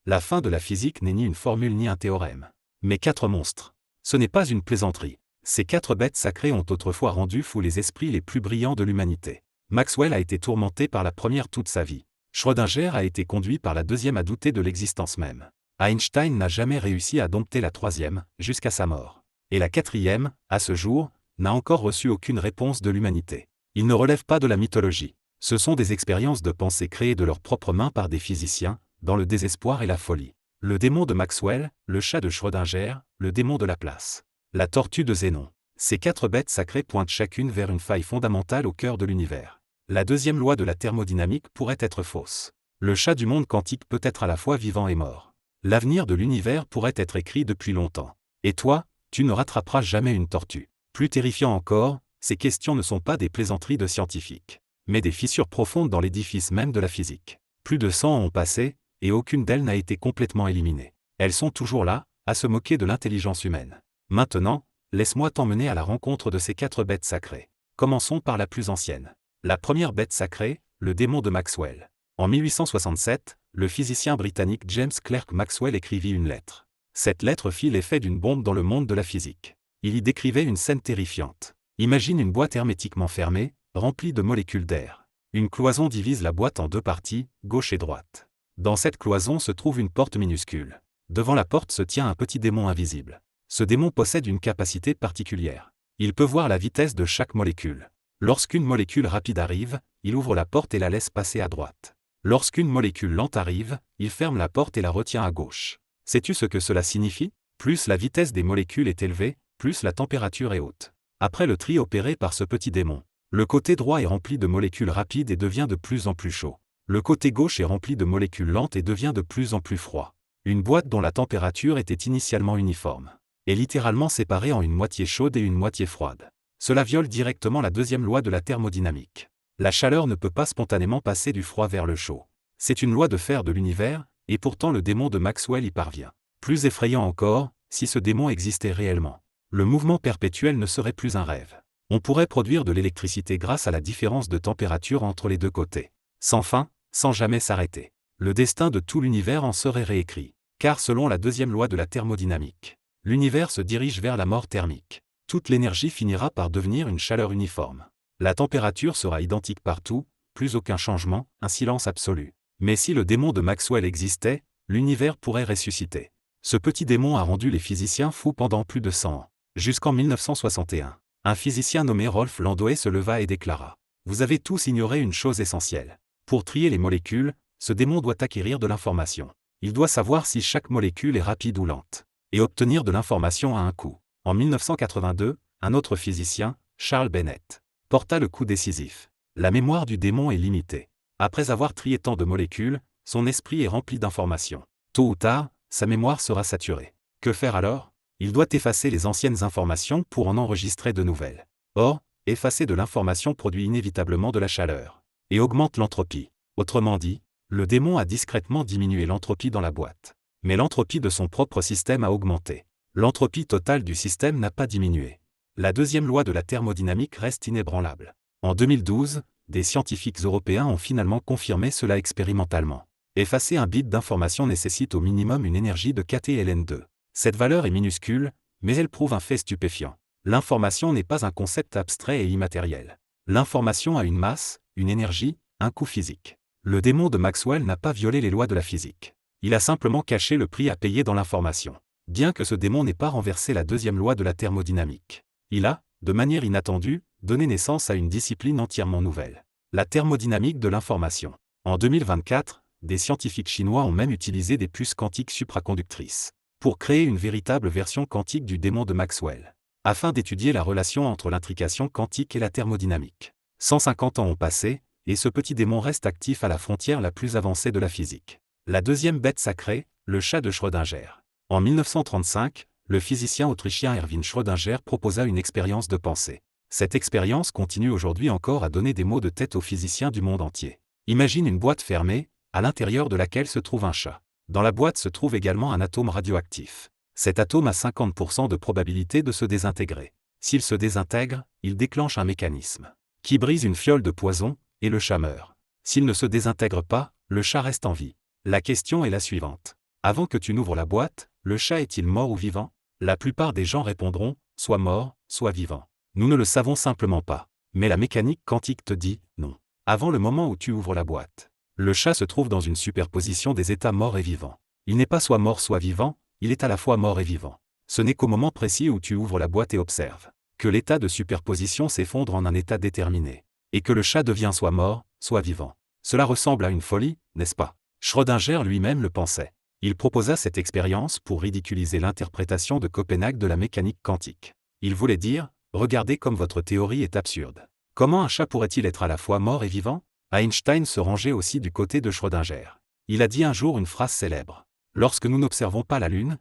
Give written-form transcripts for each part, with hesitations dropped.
La fin de la physique n'est ni une formule ni un théorème. Mais 4 monstres. Ce n'est pas une plaisanterie. Ces 4 bêtes sacrées ont autrefois rendu fous les esprits les plus brillants de l'humanité. Maxwell a été tourmenté par la première toute sa vie. Schrödinger a été conduit par la deuxième à douter de l'existence même. Einstein n'a jamais réussi à dompter la troisième, jusqu'à sa mort. Et la quatrième, à ce jour, n'a encore reçu aucune réponse de l'humanité. Ils ne relèvent pas de la mythologie. Ce sont des expériences de pensée créées de leurs propres mains par des physiciens, dans le désespoir et la folie. Le démon de Maxwell, le chat de Schrödinger, le démon de Laplace. La tortue de Zénon. Ces 4 bêtes sacrées pointent chacune vers une faille fondamentale au cœur de l'univers. La deuxième loi de la thermodynamique pourrait être fausse. Le chat du monde quantique peut être à la fois vivant et mort. L'avenir de l'univers pourrait être écrit depuis longtemps. Et toi, tu ne rattraperas jamais une tortue. Plus terrifiant encore, ces questions ne sont pas des plaisanteries de scientifiques, mais des fissures profondes dans l'édifice même de la physique. Plus de 100 ans ont passé, et aucune d'elles n'a été complètement éliminée. Elles sont toujours là, à se moquer de l'intelligence humaine. Maintenant, laisse-moi t'emmener à la rencontre de ces 4 bêtes sacrées. Commençons par la plus ancienne. La première bête sacrée, le démon de Maxwell. En 1867, le physicien britannique James Clerk Maxwell écrivit une lettre. Cette lettre fit l'effet d'une bombe dans le monde de la physique. Il y décrivait une scène terrifiante. Imagine une boîte hermétiquement fermée, remplie de molécules d'air. Une cloison divise la boîte en 2 parties, gauche et droite. Dans cette cloison se trouve une porte minuscule. Devant la porte se tient un petit démon invisible. Ce démon possède une capacité particulière. Il peut voir la vitesse de chaque molécule. Lorsqu'une molécule rapide arrive, il ouvre la porte et la laisse passer à droite. Lorsqu'une molécule lente arrive, il ferme la porte et la retient à gauche. Sais-tu ce que cela signifie? Plus la vitesse des molécules est élevée, plus la température est haute. Après le tri opéré par ce petit démon, le côté droit est rempli de molécules rapides et devient de plus en plus chaud. Le côté gauche est rempli de molécules lentes et devient de plus en plus froid. Une boîte dont la température était initialement uniforme est littéralement séparée en une moitié chaude et une moitié froide. Cela viole directement la deuxième loi de la thermodynamique. La chaleur ne peut pas spontanément passer du froid vers le chaud. C'est une loi de fer de l'univers, et pourtant le démon de Maxwell y parvient. Plus effrayant encore, si ce démon existait réellement. Le mouvement perpétuel ne serait plus un rêve. On pourrait produire de l'électricité grâce à la différence de température entre les 2 côtés. Sans fin, sans jamais s'arrêter. Le destin de tout l'univers en serait réécrit. Car selon la deuxième loi de la thermodynamique, l'univers se dirige vers la mort thermique. Toute l'énergie finira par devenir une chaleur uniforme. La température sera identique partout, plus aucun changement, un silence absolu. Mais si le démon de Maxwell existait, l'univers pourrait ressusciter. Ce petit démon a rendu les physiciens fous pendant plus de 100 ans. Jusqu'en 1961, un physicien nommé Rolf Landauer se leva et déclara: « Vous avez tous ignoré une chose essentielle. Pour trier les molécules, ce démon doit acquérir de l'information. Il doit savoir si chaque molécule est rapide ou lente. Et obtenir de l'information à un coût. » En 1982, un autre physicien, Charles Bennett, porta le coup décisif. La mémoire du démon est limitée. Après avoir trié tant de molécules, son esprit est rempli d'informations. Tôt ou tard, sa mémoire sera saturée. Que faire alors? Il doit effacer les anciennes informations pour en enregistrer de nouvelles. Or, effacer de l'information produit inévitablement de la chaleur et augmente l'entropie. Autrement dit, le démon a discrètement diminué l'entropie dans la boîte. Mais l'entropie de son propre système a augmenté. L'entropie totale du système n'a pas diminué. La deuxième loi de la thermodynamique reste inébranlable. En 2012, des scientifiques européens ont finalement confirmé cela expérimentalement. Effacer un bit d'information nécessite au minimum une énergie de kTln2. Cette valeur est minuscule, mais elle prouve un fait stupéfiant. L'information n'est pas un concept abstrait et immatériel. L'information a une masse, une énergie, un coût physique. Le démon de Maxwell n'a pas violé les lois de la physique. Il a simplement caché le prix à payer dans l'information. Bien que ce démon n'ait pas renversé la deuxième loi de la thermodynamique, il a, de manière inattendue, donné naissance à une discipline entièrement nouvelle. La thermodynamique de l'information. En 2024, des scientifiques chinois ont même utilisé des puces quantiques supraconductrices pour créer une véritable version quantique du démon de Maxwell, afin d'étudier la relation entre l'intrication quantique et la thermodynamique. 150 ans ont passé, et ce petit démon reste actif à la frontière la plus avancée de la physique. La deuxième bête sacrée, le chat de Schrödinger. En 1935, le physicien autrichien Erwin Schrödinger proposa une expérience de pensée. Cette expérience continue aujourd'hui encore à donner des maux de tête aux physiciens du monde entier. Imagine une boîte fermée, à l'intérieur de laquelle se trouve un chat. Dans la boîte se trouve également un atome radioactif. Cet atome a 50% de probabilité de se désintégrer. S'il se désintègre, il déclenche un mécanisme qui brise une fiole de poison, et le chat meurt. S'il ne se désintègre pas, le chat reste en vie. La question est la suivante. Avant que tu n'ouvres la boîte, le chat est-il mort ou vivant? La plupart des gens répondront, soit mort, soit vivant. Nous ne le savons simplement pas. Mais la mécanique quantique te dit, non. Avant le moment où tu ouvres la boîte, le chat se trouve dans une superposition des états morts et vivants. Il n'est pas soit mort soit vivant, il est à la fois mort et vivant. Ce n'est qu'au moment précis où tu ouvres la boîte et observes que l'état de superposition s'effondre en un état déterminé, et que le chat devient soit mort, soit vivant. Cela ressemble à une folie, n'est-ce pas? Schrödinger lui-même le pensait. Il proposa cette expérience pour ridiculiser l'interprétation de Copenhague de la mécanique quantique. Il voulait dire, regardez comme votre théorie est absurde. Comment un chat pourrait-il être à la fois mort et vivant? Einstein se rangeait aussi du côté de Schrödinger. Il a dit un jour une phrase célèbre. Lorsque nous n'observons pas la Lune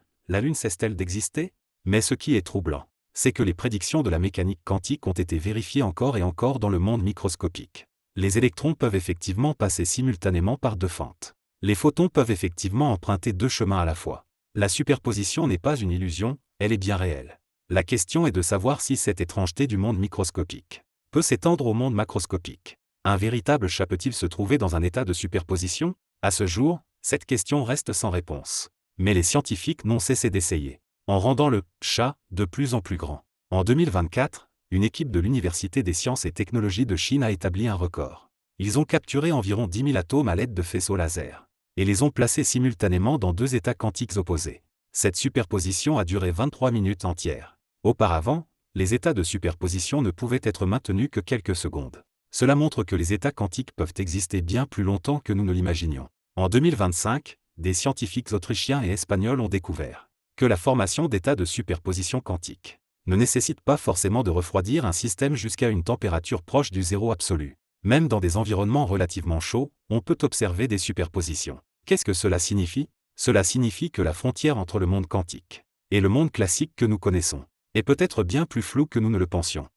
cesse-t-elle d'exister? Mais ce qui est troublant, c'est que les prédictions de la mécanique quantique ont été vérifiées encore et encore dans le monde microscopique. Les électrons peuvent effectivement passer simultanément par deux fentes. Les photons peuvent effectivement emprunter deux chemins à la fois. La superposition n'est pas une illusion, elle est bien réelle. La question est de savoir si cette étrangeté du monde microscopique peut s'étendre au monde macroscopique. Un véritable chat peut-il se trouver dans un état de superposition? À ce jour, cette question reste sans réponse. Mais les scientifiques n'ont cessé d'essayer, en rendant le chat de plus en plus grand. En 2024, une équipe de l'Université des sciences et technologies de Chine a établi un record. Ils ont capturé environ 10 000 atomes à l'aide de faisceaux laser, et les ont placés simultanément dans deux états quantiques opposés. Cette superposition a duré 23 minutes entières. Auparavant, les états de superposition ne pouvaient être maintenus que quelques secondes. Cela montre que les états quantiques peuvent exister bien plus longtemps que nous ne l'imaginions. En 2025, des scientifiques autrichiens et espagnols ont découvert que la formation d'états de superposition quantique ne nécessite pas forcément de refroidir un système jusqu'à une température proche du zéro absolu. Même dans des environnements relativement chauds, on peut observer des superpositions. Qu'est-ce que cela signifie? Cela signifie que la frontière entre le monde quantique et le monde classique que nous connaissons est peut-être bien plus floue que nous ne le pensions.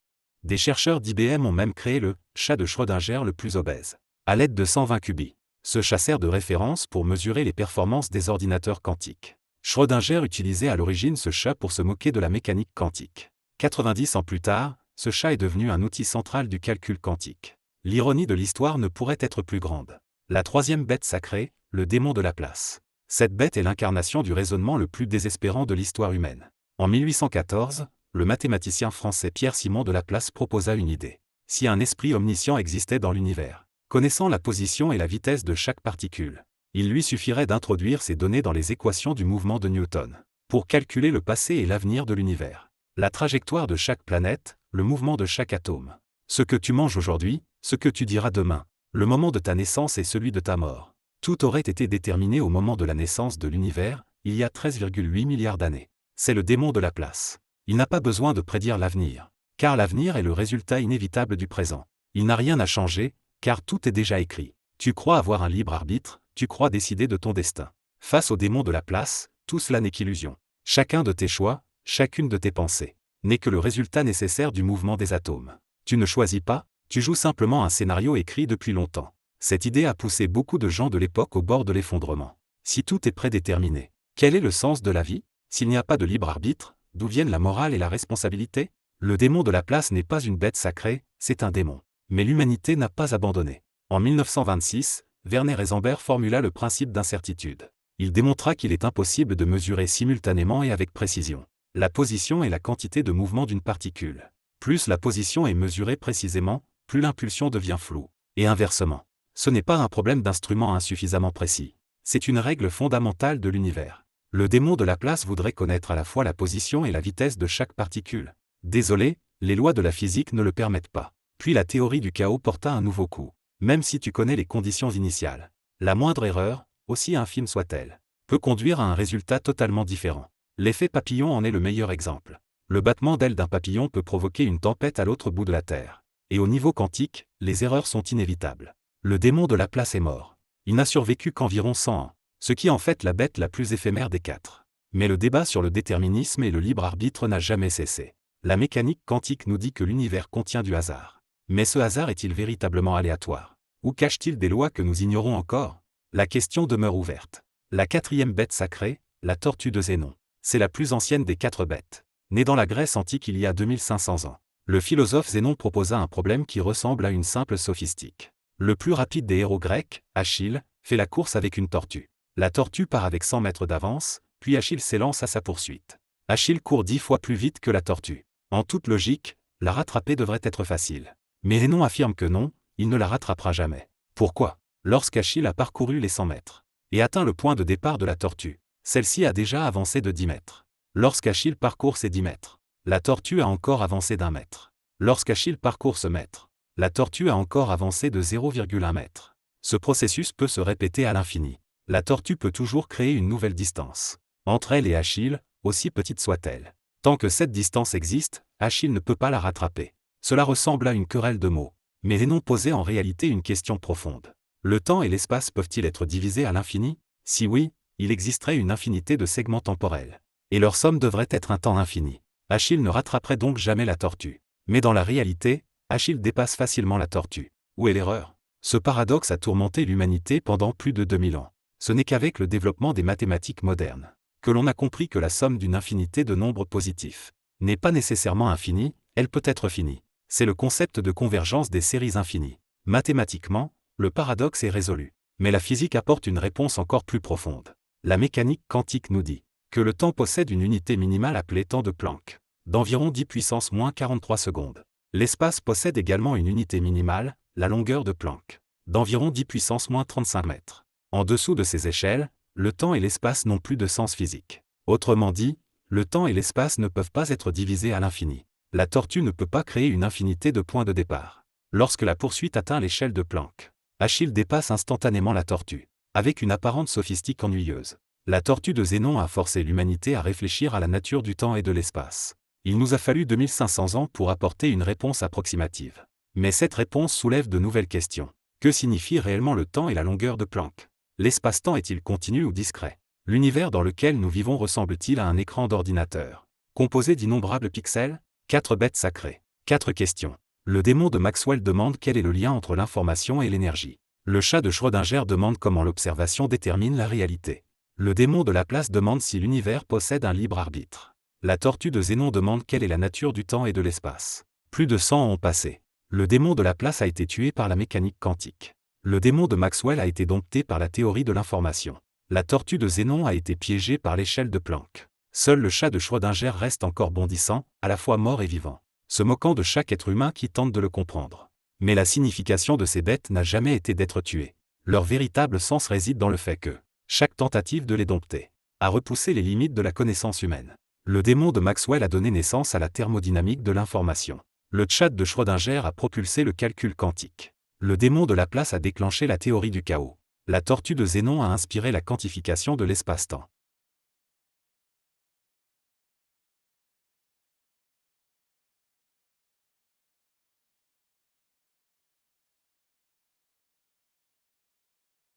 Des chercheurs d'IBM ont même créé le chat de Schrödinger le plus obèse, à l'aide de 120 qubits. Ce chat sert de référence pour mesurer les performances des ordinateurs quantiques. Schrödinger utilisait à l'origine ce chat pour se moquer de la mécanique quantique. 90 ans plus tard, ce chat est devenu un outil central du calcul quantique. L'ironie de l'histoire ne pourrait être plus grande. La troisième bête sacrée, le démon de Laplace. Cette bête est l'incarnation du raisonnement le plus désespérant de l'histoire humaine. En 1814, le mathématicien français Pierre-Simon de Laplace proposa une idée. Si un esprit omniscient existait dans l'univers, connaissant la position et la vitesse de chaque particule, il lui suffirait d'introduire ces données dans les équations du mouvement de Newton, pour calculer le passé et l'avenir de l'univers. La trajectoire de chaque planète, le mouvement de chaque atome. Ce que tu manges aujourd'hui, ce que tu diras demain, le moment de ta naissance et celui de ta mort. Tout aurait été déterminé au moment de la naissance de l'univers, il y a 13,8 milliards d'années. C'est le démon de Laplace. Il n'a pas besoin de prédire l'avenir, car l'avenir est le résultat inévitable du présent. Il n'a rien à changer, car tout est déjà écrit. Tu crois avoir un libre arbitre, tu crois décider de ton destin. Face au démon de Laplace, tout cela n'est qu'illusion. Chacun de tes choix, chacune de tes pensées, n'est que le résultat nécessaire du mouvement des atomes. Tu ne choisis pas, tu joues simplement un scénario écrit depuis longtemps. Cette idée a poussé beaucoup de gens de l'époque au bord de l'effondrement. Si tout est prédéterminé, quel est le sens de la vie? S'il n'y a pas de libre arbitre, d'où viennent la morale et la responsabilité? Le démon de Laplace n'est pas une bête sacrée, c'est un démon. Mais l'humanité n'a pas abandonné. En 1926, Werner Heisenberg formula le principe d'incertitude. Il démontra qu'il est impossible de mesurer simultanément et avec précision la position et la quantité de mouvement d'une particule. Plus la position est mesurée précisément, plus l'impulsion devient floue. Et inversement. Ce n'est pas un problème d'instrument insuffisamment précis. C'est une règle fondamentale de l'univers. Le démon de Laplace voudrait connaître à la fois la position et la vitesse de chaque particule. Désolé, les lois de la physique ne le permettent pas. Puis la théorie du chaos porta un nouveau coup. Même si tu connais les conditions initiales, la moindre erreur, aussi infime soit-elle, peut conduire à un résultat totalement différent. L'effet papillon en est le meilleur exemple. Le battement d'ailes d'un papillon peut provoquer une tempête à l'autre bout de la Terre. Et au niveau quantique, les erreurs sont inévitables. Le démon de Laplace est mort. Il n'a survécu qu'environ 100 ans, ce qui en fait la bête la plus éphémère des quatre. Mais le débat sur le déterminisme et le libre arbitre n'a jamais cessé. La mécanique quantique nous dit que l'univers contient du hasard. Mais ce hasard est-il véritablement aléatoire? Ou cache-t-il des lois que nous ignorons encore? La question demeure ouverte. La quatrième bête sacrée, la tortue de Zénon. C'est la plus ancienne des quatre bêtes. Née dans la Grèce antique il y a 2500 ans. Le philosophe Zénon proposa un problème qui ressemble à une simple sophistique. Le plus rapide des héros grecs, Achille, fait la course avec une tortue. La tortue part avec 100 mètres d'avance, puis Achille s'élance à sa poursuite. Achille court 10 fois plus vite que la tortue. En toute logique, la rattraper devrait être facile. Mais Zénon affirme que non, il ne la rattrapera jamais. Pourquoi? Lorsqu'Achille a parcouru les 100 mètres et atteint le point de départ de la tortue, celle-ci a déjà avancé de 10 mètres. Lorsqu'Achille parcourt ces 10 mètres, la tortue a encore avancé d'1 mètre. Lorsqu'Achille parcourt ce mètre, la tortue a encore avancé de 0,1 mètre. Ce processus peut se répéter à l'infini. La tortue peut toujours créer une nouvelle distance entre elle et Achille, aussi petite soit-elle. Tant que cette distance existe, Achille ne peut pas la rattraper. Cela ressemble à une querelle de mots. Mais Zénon posait en réalité une question profonde. Le temps et l'espace peuvent-ils être divisés à l'infini? Si oui, il existerait une infinité de segments temporels. Et leur somme devrait être un temps infini. Achille ne rattraperait donc jamais la tortue. Mais dans la réalité, Achille dépasse facilement la tortue. Où est l'erreur? Ce paradoxe a tourmenté l'humanité pendant plus de 2000 ans. Ce n'est qu'avec le développement des mathématiques modernes que l'on a compris que la somme d'une infinité de nombres positifs n'est pas nécessairement infinie, elle peut être finie. C'est le concept de convergence des séries infinies. Mathématiquement, le paradoxe est résolu. Mais la physique apporte une réponse encore plus profonde. La mécanique quantique nous dit que le temps possède une unité minimale appelée temps de Planck, d'environ 10 puissance moins 43 secondes. L'espace possède également une unité minimale, la longueur de Planck, d'environ 10 puissance moins 35 mètres. En dessous de ces échelles, le temps et l'espace n'ont plus de sens physique. Autrement dit, le temps et l'espace ne peuvent pas être divisés à l'infini. La tortue ne peut pas créer une infinité de points de départ. Lorsque la poursuite atteint l'échelle de Planck, Achille dépasse instantanément la tortue, avec une apparente sophistique ennuyeuse. La tortue de Zénon a forcé l'humanité à réfléchir à la nature du temps et de l'espace. Il nous a fallu 2500 ans pour apporter une réponse approximative. Mais cette réponse soulève de nouvelles questions. Que signifie réellement le temps et la longueur de Planck? L'espace-temps est-il continu ou discret? L'univers dans lequel nous vivons ressemble-t-il à un écran d'ordinateur, composé d'innombrables pixels? 4 bêtes sacrées. 4 questions. Le démon de Maxwell demande quel est le lien entre l'information et l'énergie. Le chat de Schrödinger demande comment l'observation détermine la réalité. Le démon de Laplace demande si l'univers possède un libre arbitre. La tortue de Zénon demande quelle est la nature du temps et de l'espace. Plus de 100 ans ont passé. Le démon de Laplace a été tué par la mécanique quantique. Le démon de Maxwell a été dompté par la théorie de l'information. La tortue de Zénon a été piégée par l'échelle de Planck. Seul le chat de Schrödinger reste encore bondissant, à la fois mort et vivant, se moquant de chaque être humain qui tente de le comprendre. Mais la signification de ces bêtes n'a jamais été d'être tuées. Leur véritable sens réside dans le fait que chaque tentative de les dompter a repoussé les limites de la connaissance humaine. Le démon de Maxwell a donné naissance à la thermodynamique de l'information. Le chat de Schrödinger a propulsé le calcul quantique. Le démon de Laplace a déclenché la théorie du chaos. La tortue de Zénon a inspiré la quantification de l'espace-temps.